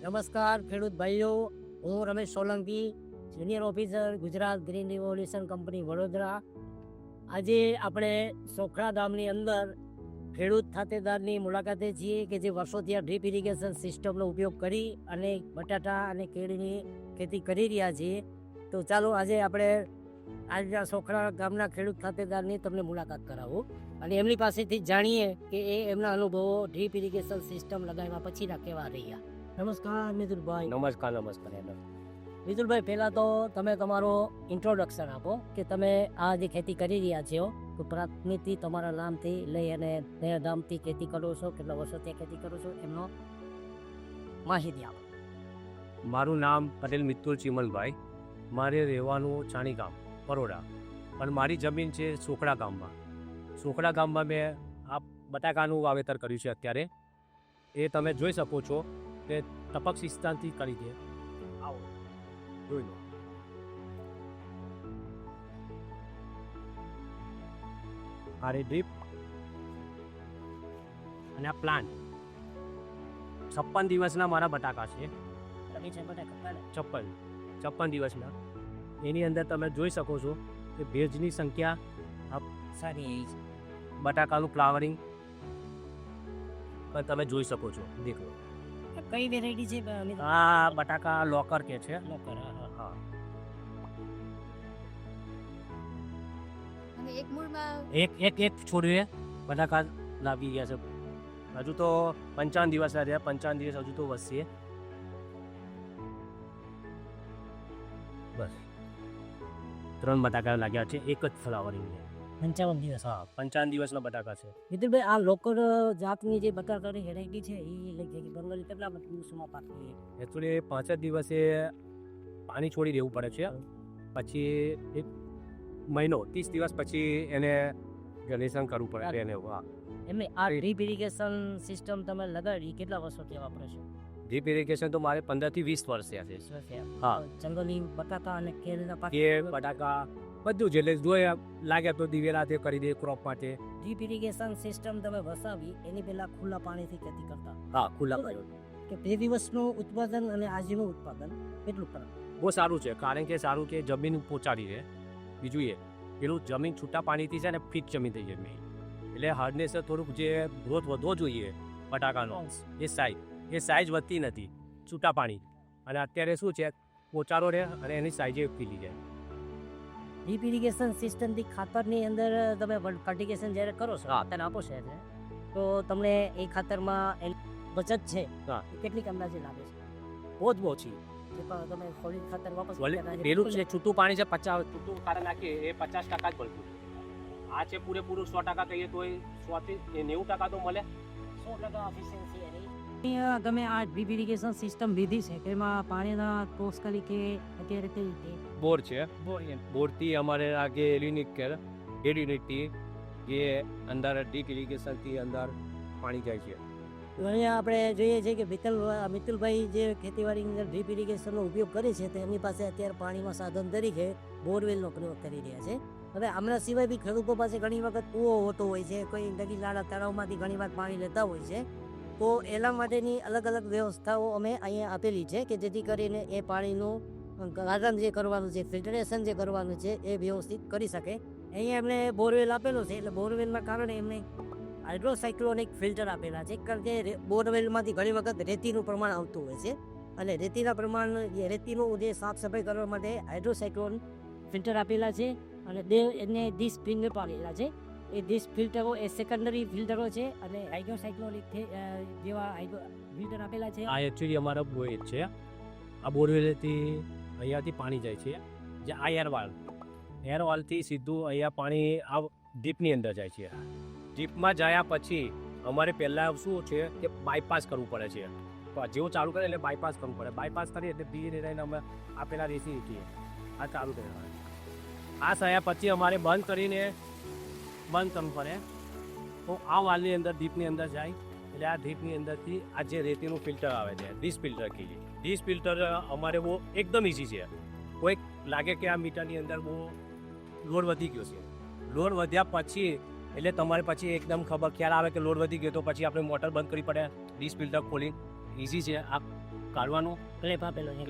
નમસ્કાર ખેડૂત ભાઈઓ, હું Ramesh Solanki, senior officer, Gujarat green revolution company Vadodara. આજે આપણે સોખડા ગામની અંદર ખેડૂત ખાતેદારની મુલાકાતે છીએ કે જે વર્ષોથી આ ડ્રીપ ઇરિગેશન સિસ્ટમનો ઉપયોગ કરી અને બટાટા અને કેળીની ખેતી કરી રહ્યા છીએ. તો ચાલો આજે આપણે આજના સોખડા ગામના ખેડૂત ખાતેદારની તમને મુલાકાત કરાવું અને એમની પાસેથી જાણીએ કે એમના અનુભવો ડ્રીપ ઇરિગેશન સિસ્ટમ લગાવ્યા પછીના કેવા રહ્યા. નમસ્કાર મિતુલભાઈ. નમસ્કાર. મિતુલભાઈ, પહેલાં તો તમે તમારો ઇન્ટ્રોડક્શન આપો કે તમે આ જે ખેતી કરી રહ્યા છો તો પ્રાથમિકથી તમારા નામથી લઈ અને કયા ગામથી ખેતી કરો છો, કેટલા વર્ષોથી ખેતી કરો છો, એમનો માહિતી આપો. મારું નામ પટેલ મિતુલ ચિમલભાઈ. મારે રહેવાનું ચાણી ગામ પરોડા, પણ મારી જમીન છે સોખડા ગામમાં. સોખડા ગામમાં મેં આ બટાકાનું વાવેતર કર્યું છે અત્યારે. એ તમે જોઈ શકો છો કે ટપક સિસ્ટમથી કરી દે. આવો જોઈ લો. આ રે ડ્રીપ અને આ પ્લાન્ટ. 56 દિવસના મારા બટાકા છે. 56 દિવસના. એની અંદર તમે જોઈ શકો છો કે ભેજની સંખ્યા સારી એવી છે. બટાકાનું ફ્લાવરિંગ પણ તમે જોઈ શકો છો. દેખો, કઈ વેરાયટી છે? આ બટાકા લોકર કે છે. લોકર. હા, અને એક મૂળમાં એક છોડીએ બટાકા લાવી ગયા છે. હજુ તો 55 દિવસ રહ્યા. 55 દિવસ હજુ તો વધશે. બસ 3 બટાકા લાગ્યા છે એક જ ફ્લાવરિંગ. 55 દિવસ. હા, 55 દિવસના બટાકા છે. મિતુલભાઈ, આ લોકર જાતની જે બટાકાની વેરાયટી છે એ લગભગ બંગાળી કેટલા દિવસોમાં પાકતી? એકચુઅલી 5 જ દિવસે પાણી છોડી દેવું પડે છે. પછી એક મહિનો 30 દિવસ પછી એને જનરેશન કરવું પડે એને. હા, એમને આ ડ્રીપ ઇરિગેશન સિસ્ટમ તમે લગાડી કેટલા વર્ષોથી વાપરો છો? ડ્રીપ ઇરિગેશન તો મારે 15 થી 20 વર્ષ થયા છે. હા. જંગલી બટાકા અને કેળના પાક કે બટાકા બધું જ. એટલે જોઈએ લાગે તો દિવેલા તે કરી દે ક્રોપ માટે. ડ્રીપ ઇરિગેશન સિસ્ટમ તમે વસાવી એની પહેલા ખુલ્લા પાણીથી ખેતી કરતા હા, ખુલ્લા કે 2 દિવસનું ઉત્પાદન અને આજનું ઉત્પાદન કેટલું ફરક? બહુ સારું છે. કારણ કે સારું કે જમીન પહોંચાડી રહે. બીજું એ પેલું જમીન છૂટા પાણીથી છે ને ફિટ જમીન થઈ જાય. એટલે હાર્ડનેસ થોડુંક જે ગ્રોથ વધવો જોઈએ બટાકાનો એ સાઇઝ વધતી નથી છૂટા પાણી. અને અત્યારે શું છે, પોચારો રહે અને એની સાઇઝે પીલી જાય. ડ્રીપ ઇરિગેશન સિસ્ટમથી ખાતરની અંદર તમે કલ્ટિવેશન જ્યારે કરો છો, ખાતર આપો છો એટલે તો તમને એ ખાતરમાં બચત છે હા. એ કેટલીક અંદાજે લાગે છે? બહુ જ ઓછી. જે પણ તમે ખોલી ખાતર વાપરો છો, પેલું છે છૂટું પાણી છે 50 છૂટું ખાતર નાખીએ એ 50% જ મળતું. આ છે પૂરેપૂરું 100% કહીએ તો 100 થી 90% તો મળે. 100% એફિશિયન્સી એની. તમે આ ડ્રીપ ઇરિગેશન સિસ્ટમ લીધી છે કે એમાં પાણીના ટોસકલી કે અત્યારે કઈ રીતે? બોર છે. બોરથી અમારે આગે યુનિટથી જે અંદર ડીપ ઇરિગેશનથી અંદર પાણી જાય છે. અહીંયા આપણે જોઈએ છીએ કે મિતુલભાઈ જે ખેતીવાડીની અંદર ડ્રીપ ઇરિગેશનનો ઉપયોગ કરે છે તો એમની પાસે અત્યારે પાણીમાં સાધન તરીકે બોરવેલનો પ્રયોગ કરી રહ્યા છે. હવે આમના સિવાય બી ખેડૂતો પાસે ઘણી વખત કૂવો હોતો હોય છે, કોઈ નદી નાળા તળાવમાંથી ઘણી વાર પાણી લેતા હોય છે. તો એના માટેની અલગ અલગ વ્યવસ્થાઓ અમે અહીંયા આપેલી છે કે જેથી કરીને એ પાણીનું ગાળણ જે કરવાનું છે, ફિલ્ટરેશન જે કરવાનું છે એ વ્યવસ્થિત કરી શકે. અહીંયા એમને બોરવેલ આપેલો છે એટલે બોરવેલના કારણે એમને હાઇડ્રોસાયક્લોનિક ફિલ્ટર આપેલા છે. કારણ કે બોરવેલમાંથી ઘણી વખત રેતીનું પ્રમાણ આવતું હોય છે અને રેતીનું જે સાફ સફાઈ કરવા માટે હાઇડ્રોસાયક્લોન ફિલ્ટર આપેલા છે અને એને ડીશ ફિલ્ટર પાડેલા છે. એ ડીશ ફિલ્ટરો એ સેકન્ડરી ફિલ્ટરો છે અને હાઇડ્રોસાયક્લોનિક જેવા ફિલ્ટર આપેલા છે. આ એકચ્યુઅલી અમારા બોર છે. આ બોરવેલથી અહીંયાથી પાણી જાય છે. જે આ એરવાલથી સીધું અહીંયા પાણી આ ડીપની અંદર જાય છે. ડીપમાં ગયા પછી અમારે પહેલાં શું છે કે બાયપાસ કરવું પડે છે. જેવું ચાલુ કરે એટલે બાયપાસ કરવું પડે. બાયપાસ કરીએ એટલે ધીરે રહીને અમે આપેલા રેસી છીએ આ ચાલુ કરે. આ થયા પછી અમારે બંધ કરવું પડે. તો આ વાલની અંદર ડીપની અંદર જાય એટલે આ ડીપની અંદરથી આ જે રેતીનું ફિલ્ટર આવે છે ડીશ ફિલ્ટર કહીએ. ડીશ ફિલ્ટર અમારે બહુ એકદમ ઇઝી છે. કોઈક લાગે કે આ મીટરની અંદર બહુ લોડ વધી ગયો છે. લોડ વધ્યા પછી એટલે તમારે પછી એકદમ ખ્યાલ આવે કે લોડ વધી ગયો તો પછી આપણે મોટર બંધ કરવી પડે. ડીશ ફિલ્ટર ખોલી ઇઝી છે. આ કાઢવાનું, ક્લેપ આપેલો છે.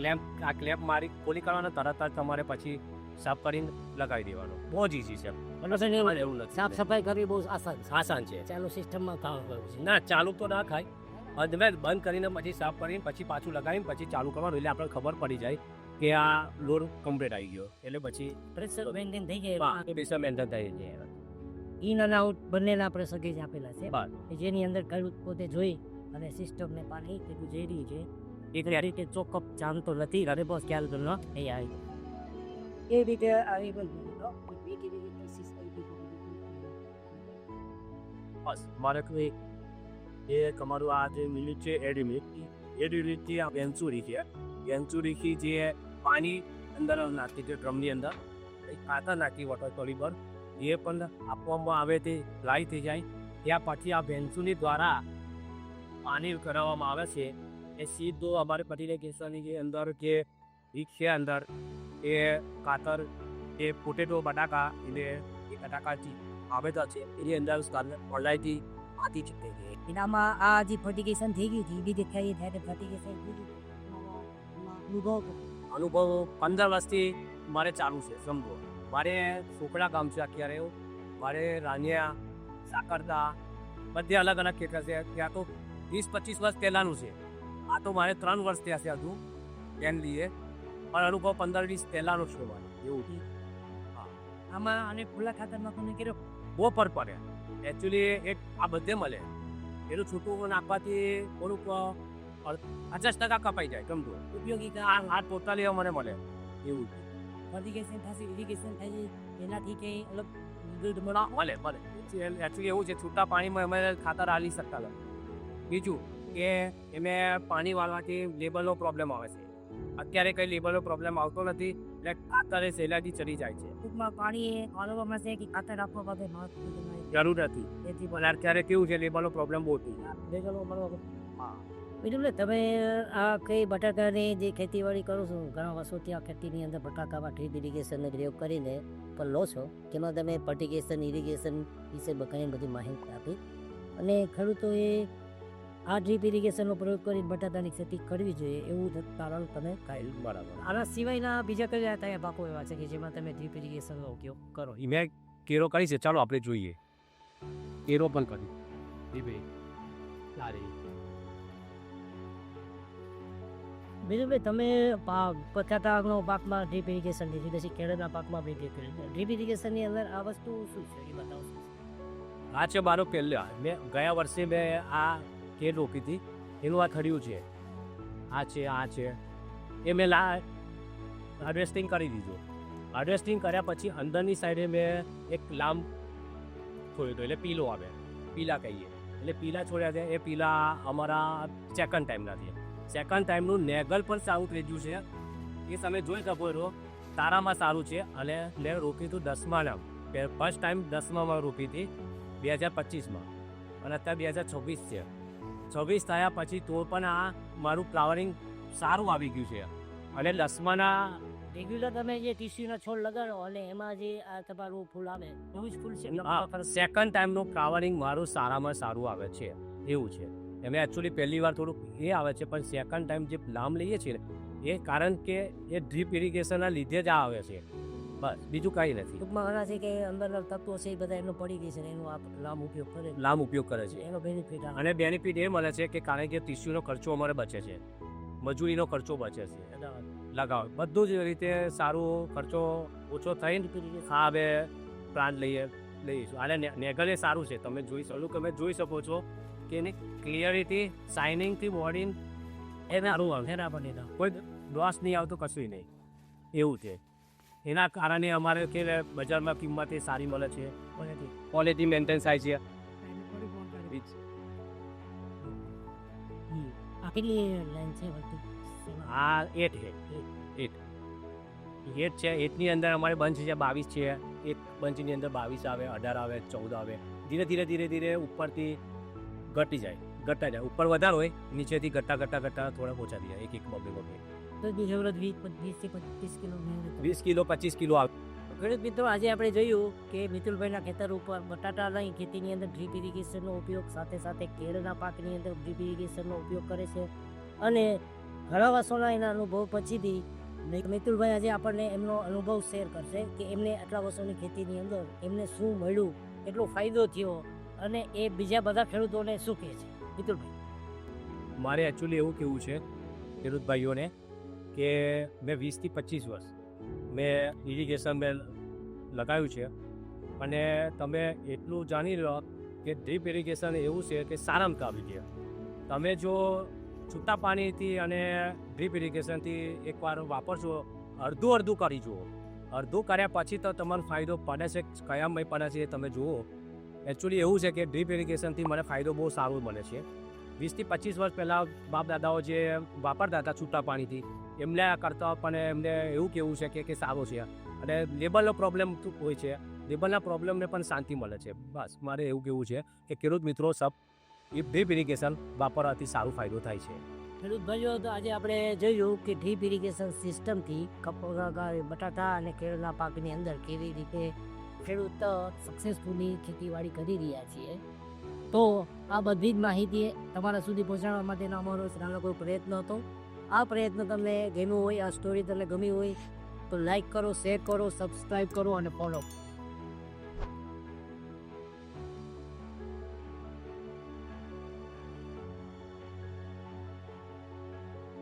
ક્લેપ મારી ખોલી કાઢવાનો, તરત જ તમારે પછી સાફ કરીને લગાવી દેવાનું. બહુ જ ઈઝી છે. મતલબ છે ને તમારે એવું નથી. સાફ સફાઈ કરવી બહુ આસાન છે. આસાન છે. ચાલો સિસ્ટમમાં કામ કરવું છે. ના ચાલુ તો ના ખાય, બંધ કરીને પછી સાફ કરીને પછી પાછું લગાવીને પછી ચાલુ કરવાનું, એટલે આપણે ખબર પડી જાય કે આ લોડ કમ્પ્લીટ આવી ગયો. એટલે પછી પ્રેશર મેન્ટેન થઈ જાય. પ્રેશર મેન્ટેન થઈ જાય. ઇન અને આઉટ બંનેના આપણે સગેજ આપેલા છે, બસ. કે જેની અંદર ખેડૂત પોતે જોઈ અને સિસ્ટમને પાણી કેટલું જઈ રહ્યું છે એ રીતે ચોખ્ખો જાણતો નથી અને બસ ખ્યાલ તો ન થઈ આવી એ રીતે આવી બસ મારે કોઈ એ તમારું આ જે મિનિટ છે એડિમિટથી આ વેન્ચુરીથી જે પાણી અંદર નાખી છે ડ્રમની અંદર ખાતર નાખી વોટર થોડી પર એ પણ આપવામાં આવે તે ડ્રાય થઈ જાય. ત્યાં પછી આ વેન્ચુરી દ્વારા પાણી કરાવવામાં આવે છે. એ સીધો અમારે ફર્ટિલાઇઝેશનની જે અંદર જે રીત છે અંદર એ ખાતર એ પોટેટો બટાકા એટલે એ બટાકાથી આવેતા છે એની અંદર ઓનલાઈનથી આથી ચૂકે છે. એનામાં આ જે ફર્ટિગેશન થઈ ગયું છે એ રીતે થઈ ત્યારે ફર્ટિગેશન અનુભવ 15 વર્ષથી મારે ચાલુ છે. સમજો મારે સોકડા ગામ છે અત્યારે, મારે રાનિયા સાકરદા બધે અલગ અલગ ખેતર છે. ત્યાં તો 20-25 વર્ષ પહેલાંનું છે. આ તો મારે 3 વર્ષ થયા છે હજુ એમ લઈએ, પણ અનુભવ 15-20 પહેલાંનો છે મારે એવું. આમાં અને ખુલ્લા ખાતરમાં કોને કર્યો બહુ ફરક પડે. એકચ્યુઅલી એક આ બધે મળે, એનું છૂટું નાખવાથી થોડુંક 50% કપાઈ જાય. ગમતું ઉપયોગી આ ટોટલી મને મળે એવું ફર્ટિગેશન થશે ઇરિગેશન થશે એનાથી કંઈ અલગ રિઝલ્ટ મળે એકચ્યુઅલી એવું છે. છૂટા પાણીમાં અમે ખાતર આલી શકતા નથી. બીજું કે એમે પાણી વાળવાથી લેબલનો પ્રોબ્લેમ આવે છે. અત્યારે કંઈ લેબલનો પ્રોબ્લેમ આવતો નથી, એટલે ખાતરે સહેલાઈથી ચડી જાય છે. ટૂંકમાં પાણી અનુભવમાં છે કે ખાતર આપવા માટે જરૂર નથી. એથી પણ અત્યારે કેવું છે, લેબલનો પ્રોબ્લેમ બહુ થઈ બીજું ને તમે આ કઈ બટાકાની જે ખેતીવાડી કરો છો ઘણા વર્ષોથી આ ખેતીની અંદર બટાકામાં ડ્રીપ ઇરિગેશનનો પ્રયોગ કરીને પણ લો છો, તેમાં તમે ફર્ટિગેશન ઇરિગેશન વિશે ઘણી બધી માહિતી આપી અને ખેડૂતોએ આ ડ્રીપ ઇરિગેશનનો પ્રયોગ કરીને બટાકાની ખેતી કરવી જોઈએ એવું કારણ તમે કહ્યું. બરાબર. આના સિવાયના બીજા કયા કયા પાકો એવા છે કે જેમાં તમે ડ્રીપ ઇરિગેશનનો ઉપયોગ કરો? મેં કેરો કરી છે, ચાલો આપણે જોઈએ. કેરો પણ કરી સારી. બીજું ભાઈ તમે બટાટાનો પાકમાં ડ્રીપ ઇરિગેશન લીધી પછી કેળાના પાકમાં બી ડ્રીપ ઇરિગેશનની અંદર આ વસ્તુ શું છે એ બતાવો. આ છે મારો પહેલો. મેં ગયા વર્ષે મેં આ કેળ રોપી હતી, એનું આ થળિયું છે. આ છે એ મેં હાર્વેસ્ટિંગ કરી દીધું. હાર્વેસ્ટિંગ કર્યા પછી અંદરની સાઈડે મેં એક લાંબ છોડ્યો હતો, એટલે પીલો આવે, પીલા કહીએ. એટલે પીલા છોડ્યા છે. એ પીલા અમારા સેકન્ડ ટાઈમના છે. સેકન્ડ ટાઈમનું નેગલ પણ સારું થઈ ગયું છે. એ તમે જોઈ શકો છો, તારામાં સારું છે. અને મેં રોપી હતું 10માં. ફર્સ્ટ ટાઈમ 10માં રોપી હતી 2025માં, અને અત્યારે 2026 છે. 26 થયા પછી તો પણ આ મારું ફ્લાવરિંગ સારું આવી ગયું છે. અને 10માના રેગ્યુલર તમે જે ટીસ્યુના છોડ લગાડો અને એમાં જે આ તમારું ફૂલ આવે એવું જ ફૂલ છે. સેકન્ડ ટાઈમનું ફ્લાવરિંગ મારું સારામાં સારું આવે છે એવું છે. એમાં એકચ્યુઅલી પહેલી વાર થોડુંક એ આવે છે, પણ સેકન્ડ ટાઈમ જે લામ લઈએ છીએ ને એ કારણ કે એ ડ્રીપ ઇરિગેશનના લીધે જ આ આવે છે. બસ બીજું કાંઈ નથી. ટૂંકમાં ઘણા છે કે અંદરના તત્વો છે એ બધા એનો પડી ગઈ છે ને એનો લાંબ ઉપયોગ કરે છે એનો બેનિફિટ. અને બેનિફિટ એ મળે છે કે કારણ કે ટીસ્યુનો ખર્ચો અમારે બચે છે, મજૂરીનો ખર્ચો બચે છે, લગાવ બધું જ રીતે સારું ખર્ચો ઓછો થઈને હા હવે પ્લાન્ટ લઈશું. અને નેગલ એ સારું છે. તમે જોઈ શકો છો કે એની ક્લિયરિટી શાઇનિંગથી બોડી એ સારું આવે, કોઈ ડોસ નહીં આવતો, કશું નહીં એવું છે. એના કારણે અમારે કે બજારમાં કિંમત એ સારી મળે છે, ક્વોલિટી મેન્ટેન થાય છે. આ કેટલી લાઈન છે? આ 8 છે. 8ની અંદર અમારે બંચ છે 22 છે. એક બંચની અંદર 22 આવે, 18 આવે, 14 આવે. ધીરે ઉપરથી ઘટાઈ જાય. ઉપર વધારે હોય, નીચેથી ઘટતા થોડા ઓછા થઈ જાય. એક બબે તો જરૂરત 20-25 કિલો 20 કિલો 25 કિલો આવે. ખેડૂત મિત્રો, આજે આપણે જોયું કે મિતુલભાઈના ખેતર ઉપર બટાટાની ખેતીની અંદર ડ્રીપ ઇરિગેશનનો ઉપયોગ સાથે કેળના પાકની અંદર ડ્રીપ ઇરિગેશનનો ઉપયોગ કરે છે અને ઘણા વર્ષોના એના અનુભવ પછીથી મિતુલભાઈ આજે આપણને એમનો અનુભવ શેર કરશે કે એમને આટલા વર્ષોની ખેતીની અંદર એમને શું મળ્યું, કેટલો ફાયદો થયો અને એ બીજા બધા ખેડૂતોને શું કહે છે. મિતુલભાઈ, મારે એકચ્યુઅલી એવું કહેવું છે ખેડૂત ભાઈઓને કે મેં 20થી 25 વર્ષ મેં ઇરિગેશન મેં લગાવ્યું છે અને તમે એટલું જાણી લો કે ડ્રીપ ઇરિગેશન એવું છે કે સારામાં સારું છે. તમે જો છૂટા પાણીથી અને ડ્રીપ ઇરિગેશનથી એકવાર વાપરશો, અડધું કરી જુઓ. અડધું કર્યા પછી તો તમારો ફાયદો પડે છે કયા મય પડે છે એ તમે જુઓ. એકચ્યુઅલી એવું છે કે ડ્રીપ ઇરિગેશનથી મને ફાયદો બહુ સારો મળે છે. 20થી 25 વર્ષ પહેલાં બાપ દાદાઓ જે વાપરતા હતા છૂટા પાણીથી એમને કરતાં પણ એમને એવું કહેવું છે કે સારું છે. અને લેબલનો પ્રોબ્લેમ હોય છે, લેબલના પ્રોબ્લેમને પણ શાંતિ મળે છે. બસ મારે એવું કહેવું છે કે ખેડૂત મિત્રો સબ ડ્રીપ ઇરિગેશન વાપરવાથી સારો ફાયદો થાય છે. ખેડૂત ભાઈઓ, તો આજે આપણે જોયું કે ડ્રીપ ઇરિગેશન સિસ્ટમથી બટાટા અને કેળના પાકની અંદર કેવી રીતે ખેડૂત સક્સેસફુલી ખેતીવાડી કરી રહ્યા છીએ. તો આ બધી જ માહિતી તમારા સુધી પહોંચાડવા માટેનો અમારો નાનો કોઈ પ્રયત્ન હતો. આ પ્રયત્ન તમને ગમ્યો હોય, આ સ્ટોરી તમને ગમી હોય તો લાઈક કરો, શેર કરો, સબસ્ક્રાઈબ કરો અને ફોલો કરો.